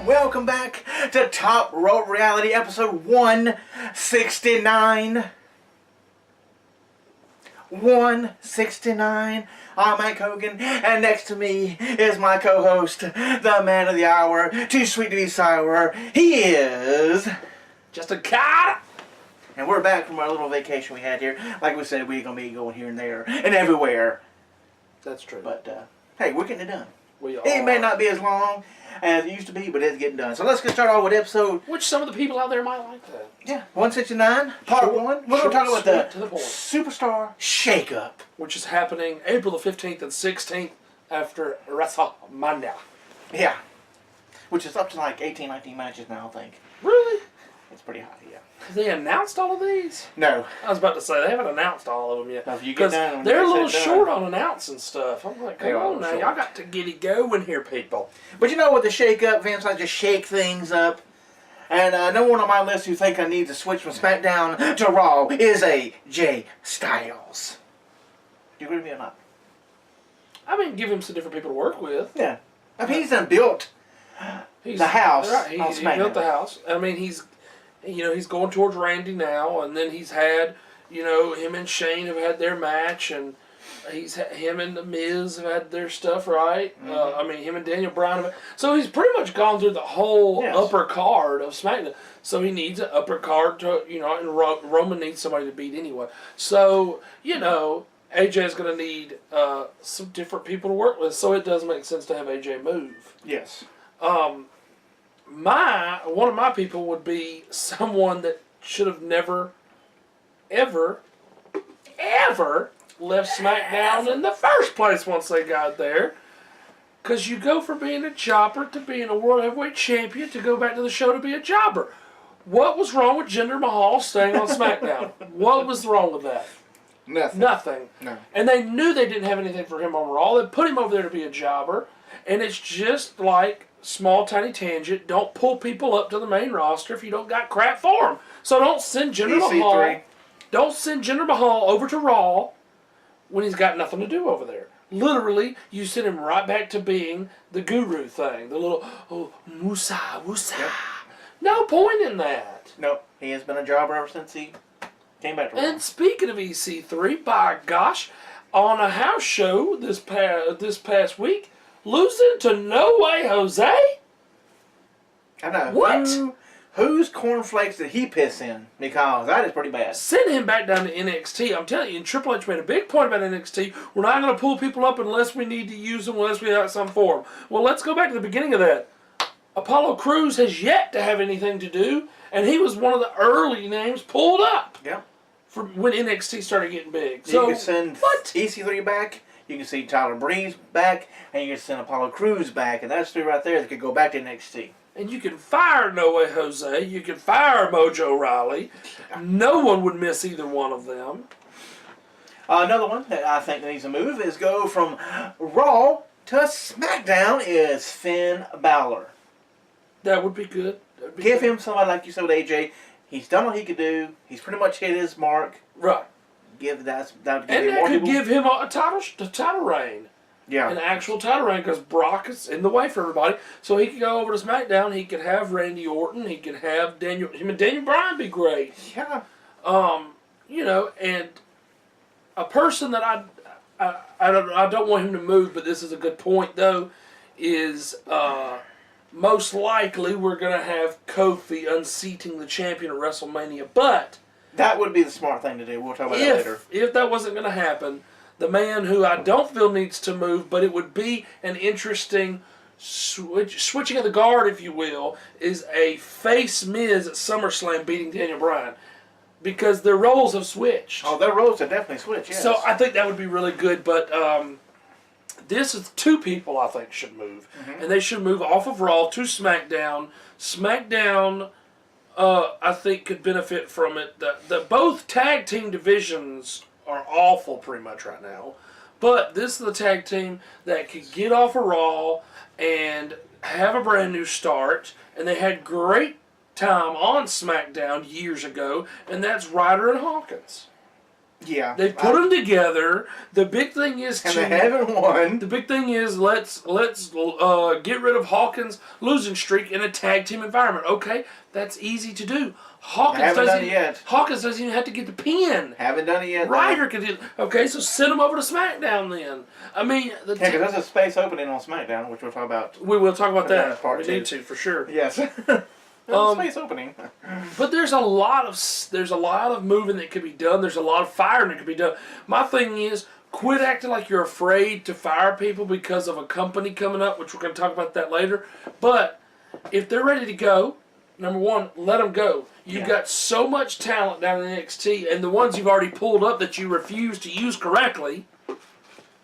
Welcome back to Top Rope Reality, episode 169. 169. I'm Mike Hogan, and next to me is my co-host, the man of the hour, too sweet to be sour. He is Justin Carter. And we're back from our little vacation we had here. Like we said, we're going to be going here and there and everywhere. That's true. But, hey, we're getting it done. We are. It may not be as long as it used to be, but it's getting done. So let's get started off with episode... Which some of the people out there might like that. Yeah, 169, part 1. We're going to talk about the Superstar Shake-Up. Which is happening April the 15th and 16th after WrestleMania. Yeah. Which is up to like 18, 19 matches now, I think. Really? It's pretty high, yeah. Have they announced all of these? No. I was about to say, they haven't announced all of them yet. Because they're a little short on announcing stuff. I'm like, come on now, short. y'all got to get it going here, people. But you know what the Shake-Up, Vince, I just shake things up. And no one on my list who think I need to switch from SmackDown to Raw is AJ Styles. Do you agree with me or not? I mean, give him some different people to work with. Yeah. I mean, he's done built the house right. on He SmackDown. built the house. I mean, he's going towards Randy now, and then he's had, him and Shane have had their match, and him and The Miz have had their stuff, right? Mm-hmm. I mean, him and Daniel Bryan have, so he's pretty much gone through the whole upper card of SmackDown. So he needs an upper card to, and Roman needs somebody to beat anyway. So, AJ's going to need some different people to work with, so it does make sense to have AJ move. Yes. One of my people would be someone that should have never, ever left SmackDown in the first place once they got there. Because you go from being a jobber to being a World Heavyweight Champion to go back to the show to be a jobber. What was wrong with Jinder Mahal staying on SmackDown? What was wrong with that? Nothing. No. And they knew they didn't have anything for him on Raw. They put him over there to be a jobber. And it's just like... small, tiny tangent. Don't pull people up to the main roster if you don't got crap for them. So don't send Jinder Mahal. Don't send Jinder Mahal over to Raw when he's got nothing to do over there. Literally, you send him right back to being the guru thing. The little, Musa. Yep. No point in that. Nope. He has been a jobber ever since he came back to Raw. And speaking of EC3, by gosh, on a house show this past week, losing to No Way Jose? I know. What? Whose cornflakes did he piss in? Because that is pretty bad. Send him back down to NXT. I'm telling you, and Triple H made a big point about NXT. We're not going to pull people up unless we need to use them, unless we have something for them. Well, let's go back to the beginning of that. Apollo Crews has yet to have anything to do, and he was one of the early names pulled up. Yeah. For when NXT started getting big. So you can send EC3 back. You can see Tyler Breeze back, and you can send Apollo Crews back, and that's three right there that could go back to NXT. And you can fire No Way Jose. You can fire Mojo Rawley. No one would miss either one of them. Another one that I think needs a move is go from Raw to SmackDown is Finn Balor. That would be good. Give him somebody like you said with AJ. He's done what he could do. He's pretty much hit his mark. Right. That could give him a title reign. Yeah. An actual title reign, because Brock is in the way for everybody. So he could go over to SmackDown. He could have Randy Orton. He could have him and Daniel Bryan be great. Yeah. And a person that I don't want him to move, but this is a good point though, is most likely we're going to have Kofi unseating the champion at WrestleMania, but that would be the smart thing to do. We'll talk about that later. If that wasn't going to happen, the man who I don't feel needs to move, but it would be an interesting switching of the guard, if you will, is a face Miz at SummerSlam beating Daniel Bryan. because their roles have switched. Oh, their roles have definitely switched. Yes. So I think that would be really good, but this is two people I think should move, and they should move off of Raw to SmackDown. SmackDown, I think, could benefit from it. The both tag team divisions are awful pretty much right now, but this is the tag team that could get off of Raw and have a brand new start, and they had great time on SmackDown years ago, and that's Ryder and Hawkins. yeah, They put them together. The big thing is and they haven't won. the big thing is let's get rid of Hawkins' losing streak in a tag team environment. Okay, that's easy to do. Haven't done it yet. Hawkins doesn't even have to get the pin. Haven't done it yet. Ryder could do. Okay, so send him over to SmackDown then. I mean, Yeah, because there's a space opening on SmackDown, which we'll talk about. we will talk about Yeah, that. part We two. need to for sure. Yes. There's a space opening. But there's a lot of moving that could be done. There's a lot of firing that could be done. My thing is, quit acting like you're afraid to fire people because of a company coming up, which we're going to talk about that later. But if they're ready to go, number one, let them go. You've Yeah. got so much talent down in NXT, and the ones you've already pulled up that you refuse to use correctly,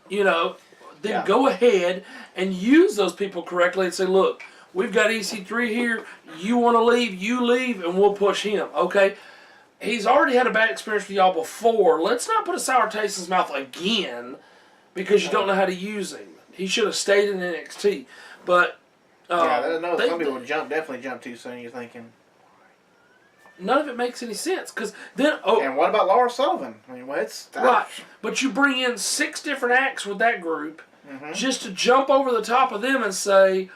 then Yeah. go ahead and use those people correctly and say, look, we've got EC3 here. You want to leave, you leave, and we'll push him. Okay? He's already had a bad experience with y'all before. Let's not put a sour taste in his mouth again because you don't know how to use him. He should have stayed in NXT. But some people definitely jump too soon. You're thinking. none of it makes any sense because then And what about Laura Sullivan? I mean, what's right. But you bring in 6 different acts with that group just to jump over the top of them and say,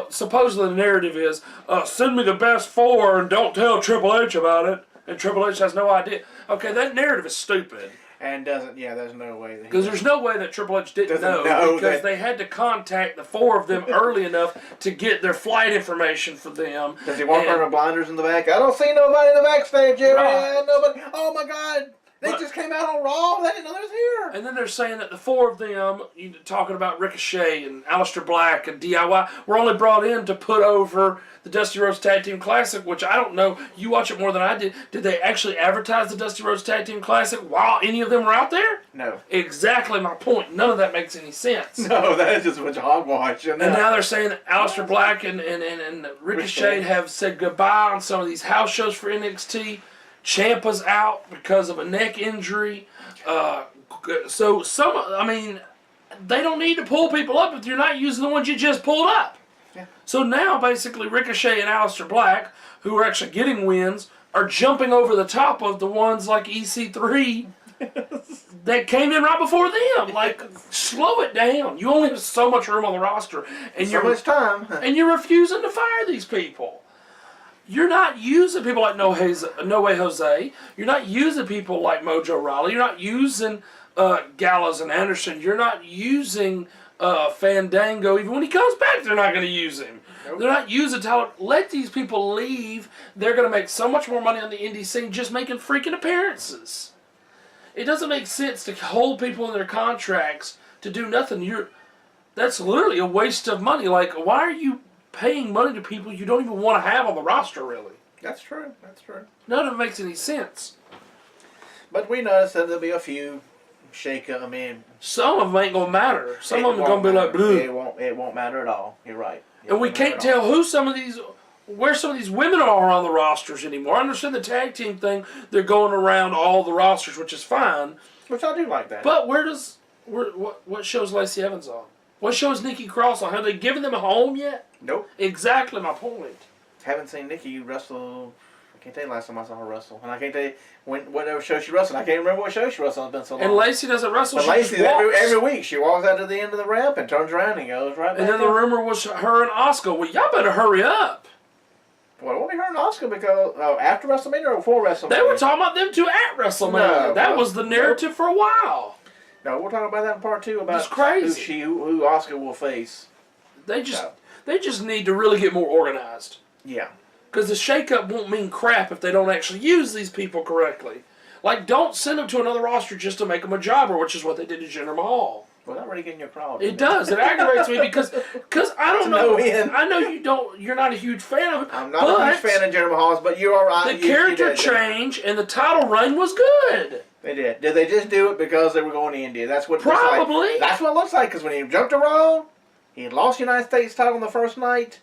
supposedly the narrative is, send me the best 4 and don't tell Triple H about it. And Triple H has no idea. Okay, that narrative is stupid. And doesn't. Yeah, there's no way. Because there's no way that Triple H didn't Doesn't know know because that- they had to contact the 4 of them early enough to get their flight information for them. Does he walk And- around with blinders in the back? I don't see nobody in the backstage, Jerry. Right. Nobody. Oh my God! They But- just came out on Raw. They didn't know they was here. And then they're saying that the 4 of them, talking about Ricochet and Aleister Black and DIY, were only brought in to put over the Dusty Rhodes Tag Team Classic, which I don't know. You watch it more than I did. Did they actually advertise the Dusty Rhodes Tag Team Classic while any of them were out there? No. Exactly my point. None of that makes any sense. No, that is just a bunch of hogwash. And now they're saying that Aleister Black and Ricochet Ricochet. have said goodbye on some of these house shows for NXT. Ciampa's out because of a neck injury. They don't need to pull people up if you're not using the ones you just pulled up. Yeah. So now basically Ricochet and Aleister Black, who are actually getting wins, are jumping over the top of the ones like EC3 that came in right before them. Like, slow it down. You only have so much room on the roster, and so much time. and you're refusing to fire these people. You're not using people like No Way Jose. You're not using people like Mojo Rawley. You're not using Gallows and Anderson. You're not using Fandango. Even when he comes back, they're not going to use him. Nope. They're not using Tyler. Let these people leave. They're going to make so much more money on the indie scene just making freaking appearances. It doesn't make sense to hold people in their contracts to do nothing. That's literally a waste of money. Like, why are you paying money to people you don't even want to have on the roster, really? That's true. That's true. None of it makes any sense. But we noticed that there'll be a few shake-up. I mean, Some of them ain't gonna matter. Some of them are gonna be like, matter. blue. It won't matter at all. You're right. It And we won't matter can't at all. tell where some of these women are on the rosters anymore. I understand the tag team thing; they're going around all the rosters, which is fine. Which I do like that. But what show's Lacey Evans on? What show is Nikki Cross on? Have they given them a home yet? Nope. Exactly my point. Haven't seen Nikki wrestle. I can't tell you last time I saw her wrestle, and I can't tell you whatever show she wrestled. I can't remember what show she wrestled. It's been so long. And Lacey doesn't wrestle. But She Lacey, just walks. every week she walks out to the end of the ramp and turns around and goes right back. And then the in. rumor was her and Asuka. Well, y'all better hurry up. Well, it won't be her and Oscar because after WrestleMania or before WrestleMania. They were talking about them two at WrestleMania. No, that well, was the narrative for a while. No, we'll talk about that in part 2 about It's crazy. who Oscar will face. They just No. they just need to really get more organized. Yeah. Because the shakeup won't mean crap if they don't actually use these people correctly. Like, don't send them to another roster just to make them a jobber, which is what they did to Jinder Mahal. Well, that really getting your crawl. It does. It aggravates me because I don't To know. no end. I know you don't. You're not a huge fan of it. I'm not a huge fan of General Halls, but you're all right. The character change and the title reign was good. They did. Did they just do it because they were going to India? That's what it Probably. looks like. That's what it looks like. Because when he jumped to Raw, he had lost the United States title on the first night,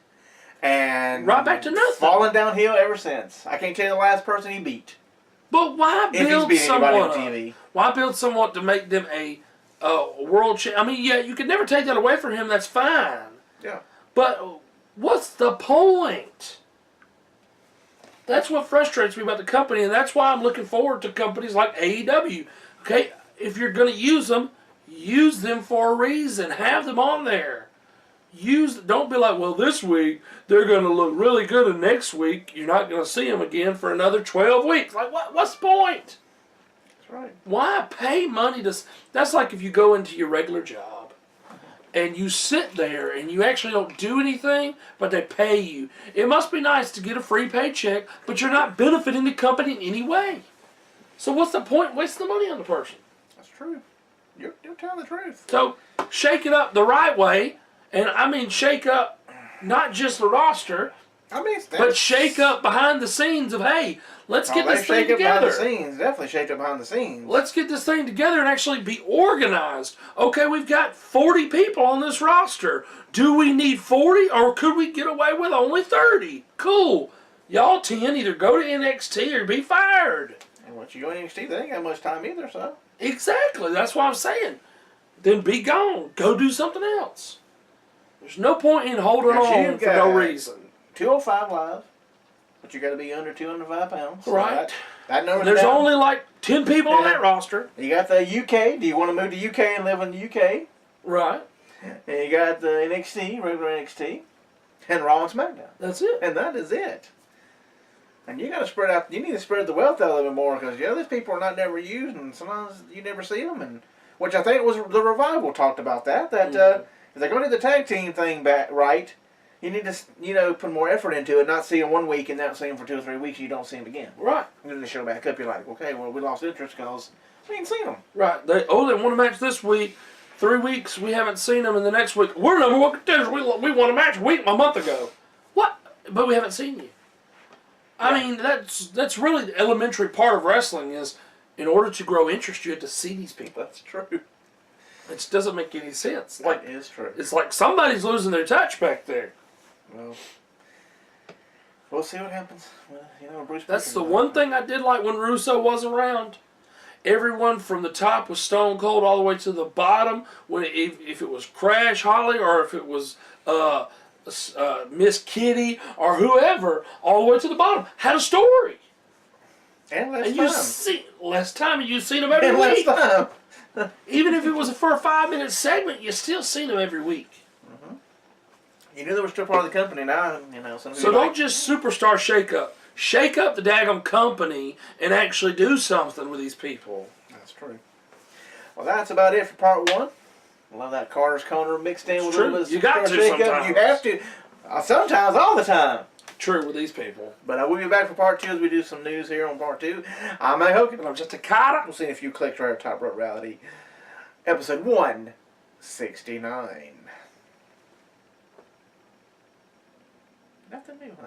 and Right back to nothing. Falling downhill ever since. I can't tell you the last person he beat. But why If he's build beat anybody someone on up? TV. Why build someone to make them a world champ? I mean, yeah, you could never take that away from him. That's fine. Yeah. But what's the point? That's what frustrates me about the company, and that's why I'm looking forward to companies like AEW. Okay, if you're going to use them for a reason. Have them on there. Don't be like, well, this week they're going to look really good, and next week you're not going to see them again for another 12 weeks. Like, what's the point? That's right. Why pay money to... That's like if you go into your regular job and you sit there and you actually don't do anything, but they pay you. It must be nice to get a free paycheck, but you're not benefiting the company in any way. So what's the point wasting the money on the person? That's true. You're telling the truth. So shake it up the right way, and I mean shake up not just the roster, I mean, but shake up behind the scenes of, hey, let's get this thing shake up behind together. the scenes. Definitely shake up behind the scenes. Let's get this thing together and actually be organized. Okay, we've got 40 people on this roster. Do we need 40 or could we get away with only 30? Cool. Y'all 10 either go to NXT or be fired. And once you go to NXT, they ain't got much time either, so. Exactly. That's what I'm saying. Then be gone. Go do something else. There's no point in holding on for no reason. 205 Live, but you got to be under 205 pounds. So Right. that number. There's only like 10 people on that roster. You got the UK. Do you want to move to UK and live in the UK? Right. And you got the NXT, regular NXT, and Raw and SmackDown. That's it. And that is it. And you got to spread out. You need to spread the wealth out a little bit more because these people are not never used, and sometimes you never see them. And which I think was the Revival talked about that. If they're going to do the tag team thing back right, you need to put more effort into it. Not see them 1 week and not see them for 2 or 3 weeks. You don't see them again. Right. And then they show back up. You're like, okay, well we lost interest because we ain't seen them. Right. They want a match this week. 3 weeks we haven't seen them, and the next week we're number one contenders. We won a match a month ago. What? But we haven't seen you. I mean, that's really the elementary part of wrestling is, in order to grow interest, you have to see these people. That's true. It doesn't make any sense. That is true. It's like somebody's losing their touch back there. Well, we'll see what happens. Bruce. That's the one thing I did like when Russo was around. Everyone from the top was Stone Cold all the way to the bottom. If it was Crash Holly or if it was Miss Kitty or whoever, all the way to the bottom, had a story. And less And time. you see less time, and you've seen them every And week. less time. Even if it was for a 5-minute segment, you still seen them every week. You knew they were still part of the company now. So don't just superstar shake up. Shake up the daggum company and actually do something with these people. That's true. Well, that's about it for part 1. I love that Carter's Corner mixed in with a little bit of You got to shake-up. sometimes. You have to. Sometimes, all the time. True with these people. But we'll be back for part 2 as we do some news here on part 2. I'm Mike Hogan. And I'm just a Carter. We'll see a few clicks right at Top Rope Reality. Episode 169. Nothing new, huh?